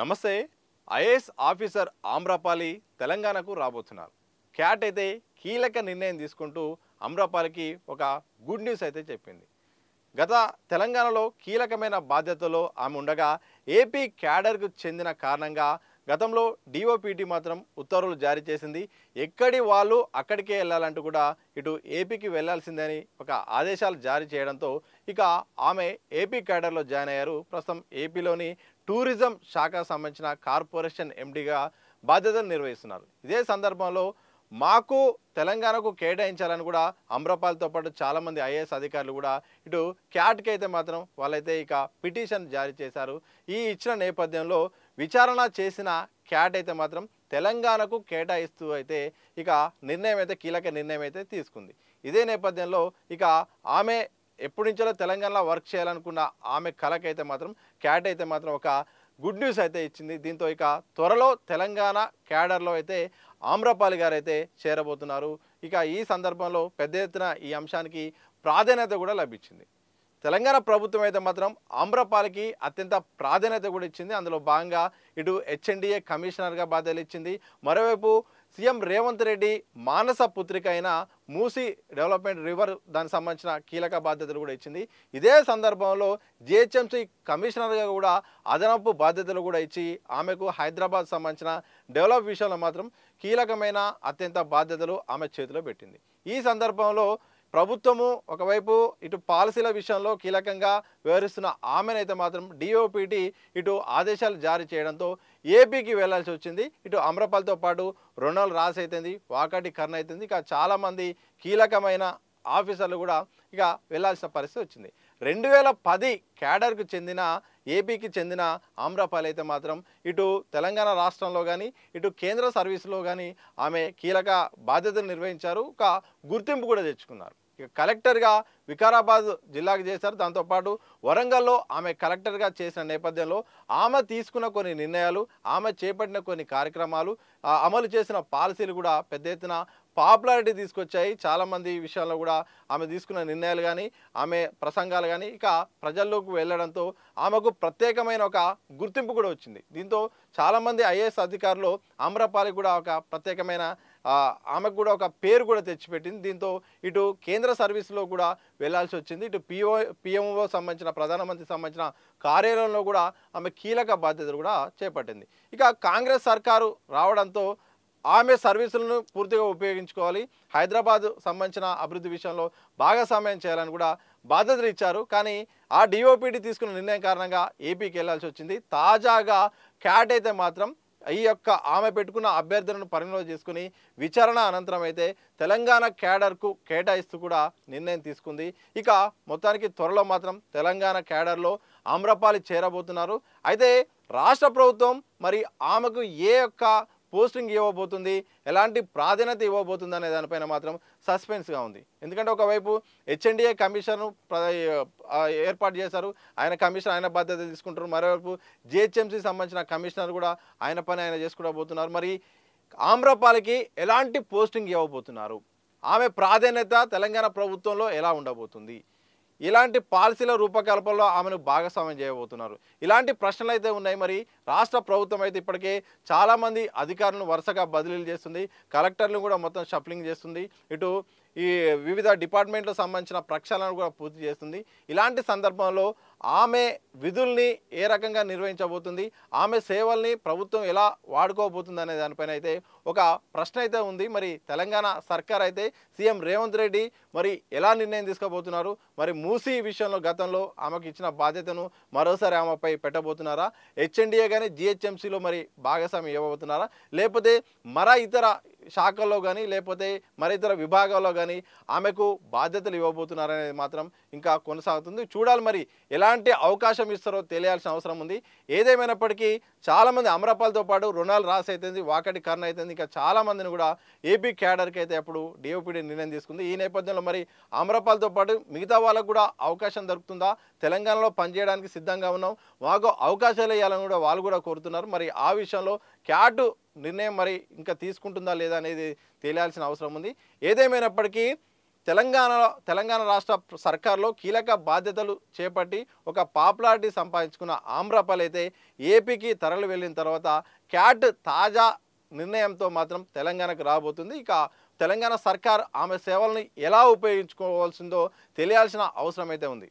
నమస్తే. IAS officer Amrapali తెలంగాణకు రాబోతున్నారు. క్యాట్ అయితే కీలక నిర్ణయం తీసుకుంటూ ఆమ్రపాలికి ఒక గుడ్ న్యూస్ అయితే చెప్పింది. గత తెలంగాణలో కీలకమైన బాధ్యతలో ఆమె ఉండగా ఏపీ క్యాడర్కు చెందిన కారణంగా గతంలో డిఓపిటి మాత్రం ఉత్తర్వులు జారీ చేసింది. ఎక్కడి వాళ్ళు అక్కడికే వెళ్ళాలంటూ కూడా ఇటు ఏపీకి వెళ్లాల్సిందని ఒక ఆదేశాలు జారీ చేయడంతో ఇక ఆమె ఏపీ క్యాడర్లో జాయిన్ అయ్యారు. ప్రస్తుతం ఏపీలోని టూరిజం శాఖకు సంబంధించిన కార్పొరేషన్ ఎండీగా బాధ్యతలు నిర్వహిస్తున్నారు. ఇదే సందర్భంలో మాకు తెలంగాణకు కేటాయించాలని కూడా ఆమ్రపాలితో పాటు చాలామంది ఐఏఎస్ అధికారులు కూడా ఇటు క్యాట్కి అయితే మాత్రం వాళ్ళైతే ఇక పిటిషన్ జారీ చేశారు. ఈ ఇచ్చిన నేపథ్యంలో విచారణ చేసిన క్యాట్ అయితే మాత్రం తెలంగాణకు కేటాయిస్తూ అయితే ఇక నిర్ణయం అయితే కీలక నిర్ణయం అయితే తీసుకుంది. ఇదే నేపథ్యంలో ఇక ఆమె ఎప్పటి నుంచో తెలంగాణలో వర్క్ చేయాలనుకున్న ఆమె కళకైతే మాత్రం క్యాట్ అయితే మాత్రం ఒక గుడ్ న్యూస్ అయితే ఇచ్చింది. దీంతో ఇక త్వరలో తెలంగాణ క్యాడర్లో అయితే ఆమ్రపాలి గారు అయితే చేరబోతున్నారు. ఇక ఈ సందర్భంలో పెద్ద ఎత్తున ఈ అంశానికి ప్రాధాన్యత కూడా లభించింది. తెలంగాణ ప్రభుత్వం అయితే మాత్రం ఆమ్రపాలికి అత్యంత ప్రాధాన్యత కూడా ఇచ్చింది. అందులో భాగంగా ఇటు హెచ్ఎండిఏ కమిషనర్గా బాధ్యతలు ఇచ్చింది. మరోవైపు సీఎం రేవంత్ రెడ్డి మానస పుత్రిక అయిన మూసీ డెవలప్మెంట్ రివర్ దానికి సంబంధించిన కీలక బాధ్యతలు కూడా ఇచ్చింది. ఇదే సందర్భంలో జిహెచ్ఎంసీ కమిషనర్గా కూడా అదనపు బాధ్యతలు కూడా ఇచ్చి ఆమెకు హైదరాబాద్ సంబంధించిన డెవలప్ విషయంలో మాత్రం కీలకమైన అత్యంత బాధ్యతలు ఆమె చేతిలో పెట్టింది. ఈ సందర్భంలో ప్రభుత్వము ఒకవైపు ఇటు పాలసీల విషయంలో కీలకంగా వ్యవహరిస్తున్న ఆమెనైతే మాత్రం డిఓపిటి ఇటు ఆదేశాలు జారీ చేయడంతో ఏపీకి వెళ్లాల్సి వచ్చింది. ఇటు ఆమ్రపాలితో పాటు రొనాల్డ్ రాస్ అయితుంది, వాకాటి కర్ణ అవుతుంది, ఇక చాలామంది కీలకమైన ఆఫీసర్లు కూడా ఇక వెళ్లాల్సిన పరిస్థితి వచ్చింది. 2010 క్యాడర్కు చెందిన ఏపీకి చెందిన ఆమ్రపాలి అయితే మాత్రం ఇటు తెలంగాణ రాష్ట్రంలో కానీ ఇటు కేంద్ర సర్వీసులో కానీ ఆమె కీలక బాధ్యతలు నిర్వహించారు. ఒక గుర్తింపు కూడా తెచ్చుకున్నారు. ఇక కలెక్టర్గా వికారాబాద్ జిల్లాకు చేశారు. దాంతోపాటు వరంగల్లో ఆమె కలెక్టర్గా చేసిన నేపథ్యంలో ఆమె తీసుకున్న కొన్ని నిర్ణయాలు, ఆమె చేపట్టిన కొన్ని కార్యక్రమాలు, అమలు చేసిన పాలసీలు కూడా పెద్ద ఎత్తున పాపులారిటీ తీసుకొచ్చాయి. చాలామంది విషయాల్లో కూడా ఆమె తీసుకున్న నిర్ణయాలు కానీ ఆమె ప్రసంగాలు కానీ ఇక ప్రజల్లోకి వెళ్ళడంతో ఆమెకు ప్రత్యేకమైన ఒక గుర్తింపు కూడా వచ్చింది. దీంతో చాలామంది ఐఏఎస్ అధికారులు ఆమ్రపాలి కూడా ఒక ప్రత్యేకమైన ఆమెకు కూడా ఒక పేరు కూడా తెచ్చిపెట్టింది. దీంతో ఇటు కేంద్ర సర్వీసులో కూడా వెళ్లాల్సి వచ్చింది. ఇటు పిఎంఓ సంబంధించిన ప్రధానమంత్రి సంబంధించిన కార్యాలయంలో కూడా ఆమె కీలక బాధ్యతలు కూడా చేపట్టింది. ఇక కాంగ్రెస్ సర్కారు రావడంతో ఆమె సర్వీసులను పూర్తిగా ఉపయోగించుకోవాలి, హైదరాబాద్ సంబంధించిన అభివృద్ధి విషయంలో భాగస్వామ్యం చేయాలని కూడా బాధ్యతలు ఇచ్చారు. కానీ ఆ డిఓపిటి తీసుకున్న నిర్ణయం కారణంగా ఏపీకి వెళ్లాల్సి వచ్చింది. తాజాగా క్యాట్ అయితే మాత్రం ఈ యొక్క ఆమె పెట్టుకున్న అభ్యర్థులను పరిగణలో చేసుకుని విచారణ అనంతరం అయితే తెలంగాణ క్యాడర్కు కేటాయిస్తూ కూడా నిర్ణయం తీసుకుంది. ఇక మొత్తానికి త్వరలో మాత్రం తెలంగాణ క్యాడర్లో ఆమ్రపాలి చేరబోతున్నారు. అయితే రాష్ట్ర ప్రభుత్వం మరి ఆమెకు ఏ యొక్క పోస్టింగ్ ఇవ్వబోతుంది, ఎలాంటి ప్రాధాన్యత ఇవ్వబోతుంది అనే దానిపైన మాత్రం సస్పెన్స్గా ఉంది. ఎందుకంటే ఒకవైపు హెచ్ఎండిఏ కమిషన్ను ఏర్పాటు చేశారు, ఆయన కమిషన్ ఆయన బాధ్యత తీసుకుంటారు. మరోవైపు జిహెచ్ఎంసీ సంబంధించిన కమిషనర్ కూడా ఆయన పని ఆయన చేసుకోబోతున్నారు. మరి ఆమ్రపాలికి ఎలాంటి పోస్టింగ్ ఇవ్వబోతున్నారు, ఆమె ప్రాధాన్యత తెలంగాణ ప్రభుత్వంలో ఎలా ఉండబోతుంది, ఇలాంటి పాలసీల రూపకల్పనలో ఆమెను భాగస్వామ్యం చేయబోతున్నారు, ఇలాంటి ప్రశ్నలు అయితే ఉన్నాయి. మరి రాష్ట్ర ప్రభుత్వం అయితే ఇప్పటికే చాలామంది అధికారులను వరుసగా బదిలీలు చేస్తుంది, కలెక్టర్లను కూడా మొత్తం షఫ్లింగ్ చేస్తుంది, ఇటు ఈ వివిధ డిపార్ట్మెంట్లకు సంబంధించిన ప్రక్షాళనను కూడా పూర్తి చేస్తుంది. ఇలాంటి సందర్భంలో ఆమె విధుల్ని ఏ రకంగా నిర్వహించబోతుంది, ఆమె సేవల్ని ప్రభుత్వం ఎలా వాడుకోబోతుంది అనే దానిపైన అయితే ఒక ప్రశ్న అయితే ఉంది. మరి తెలంగాణ సర్కార్ అయితే సీఎం రేవంత్ రెడ్డి మరి ఎలా నిర్ణయం తీసుకోబోతున్నారు, మరి మూసీ విషయంలో గతంలో ఆమెకు ఇచ్చిన బాధ్యతను మరోసారి ఆమెపై పెట్టబోతున్నారా, హెచ్ఎండిఏ కానీ జిహెచ్ఎంసీలో మరి భాగస్వామ్యం ఇవ్వబోతున్నారా, లేకపోతే ఇతర శాఖల్లో కానీ లేకపోతే ఇతర విభాగాల్లో కానీ ఆమెకు బాధ్యతలు ఇవ్వబోతున్నారనేది మాత్రం ఇంకా కొనసాగుతుంది. చూడాలి మరి ఎలాంటి అవకాశం ఇస్తారో తెలియాల్సిన అవసరం ఉంది. ఏదేమైనప్పటికీ చాలామంది ఆమ్రపాలితో పాటు రొనాల్డ్ రాస్ అవుతుంది, వాకటి కర్ణ అవుతుంది, ఇంకా చాలామందిని కూడా ఏపీ క్యాడర్కి అయితే అప్పుడు డిఓపిడి నిర్ణయం తీసుకుంది. ఈ నేపథ్యంలో మరి ఆమ్రపాలితో పాటు మిగతా వాళ్ళకు కూడా అవకాశం దొరుకుతుందా, తెలంగాణలో పనిచేయడానికి సిద్ధంగా ఉన్నాం, మాకు అవకాశాలు ఇవ్వాలని కూడా వాళ్ళు కూడా కోరుతున్నారు. మరి ఆ విషయంలో క్యాట్ నిర్ణయం మరి ఇంకా తీసుకుంటుందా లేదా అనేది తెలియాల్సిన అవసరం ఉంది. ఏదేమైనప్పటికీ తెలంగాణ రాష్ట్ర సర్కార్లో కీలక బాధ్యతలు చేపట్టి ఒక పాపులారిటీ సంపాదించుకున్న ఆమ్రపాలి అయితే ఏపీకి తరలి వెళ్ళిన తర్వాత క్యాట్ తాజా నిర్ణయంతో మాత్రం తెలంగాణకు రాబోతుంది. ఇక తెలంగాణ సర్కార్ ఆమె సేవల్ని ఎలా ఉపయోగించుకోవాల్సిందో తెలియాల్సిన అవసరం అయితే ఉంది.